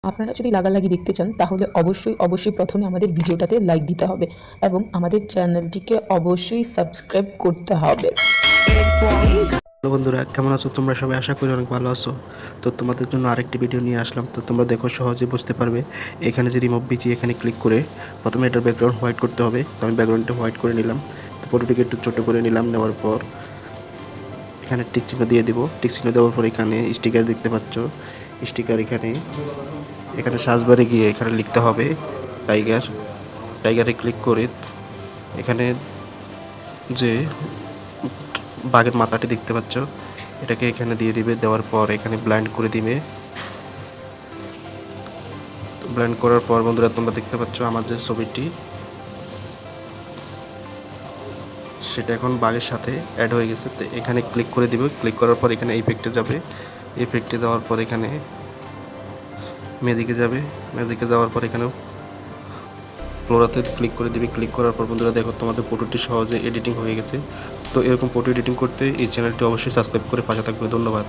আপনারা যদি লাগালাগি দেখতে চান তাহলে অবশ্যই প্রথমে আমাদের ভিডিওটাতে লাইক দিতে হবে এবং আমাদের চ্যানেলটিকে অবশ্যই সাবস্ক্রাইব করতে হবে। হ্যালো বন্ধুরা, কেমন আছো তোমরা সবাই? আশা করি অনেক ভালো আছো। তো তোমাদের জন্য আরেকটি ভিডিও নিয়ে আসলাম। তো তোমরা দেখো, সহজে বুঝতে পারবে। এখানে যে রিমুভ বিচি, এখানে ক্লিক করে প্রথমে এটার ব্যাকগ্রাউন্ড হোয়াইট করতে হবে। তো আমি ব্যাকগ্রাউন্ডটা হোয়াইট করে নিলাম। তো ফটোটিকে একটু ছোটো করে নিলাম। নেওয়ার পর এখানে টিক চিহ্ন দিয়ে দিব। টিক চিহ্ন দেওয়ার পর এখানে স্টিকার দেখতে পাচ্ছ। স্টিকার এখানে সার্চবারে গিয়ে এখানে লিখতে হবে টাইগারে ক্লিক করে এখানে যে বাঘের মাথাটি দেখতে পাচ্ছ, এটাকে এখানে দিয়ে দিবে। দেওয়ার পর এখানে ব্লাইন্ড করে দিবে। ব্লাইন্ড করার পর বন্ধুরা তোমরা দেখতে পাচ্ছ আমার যে ছবিটি, সেটা এখন বাঘের সাথে অ্যাড হয়ে গেছে। তো এখানে ক্লিক করে দিবে। ক্লিক করার পর এখানে ইফেক্টে যাবে। ইফেক্টে যাওয়ার পর এখানে ম্যাজিকে যাবে। ম্যাজিকে যাওয়ার পর এখানে ফ্লোরাতে ক্লিক করে দিবে। ক্লিক করার পর বন্ধুরা দেখো, তোমাদের ফটোটি সহজে এডিটিং হয়ে গেছে। তো এরকম ফটো এডিটিং করতে এই চ্যানেলটি অবশ্যই সাবস্ক্রাইব করে পাশে থাকবে। ধন্যবাদ।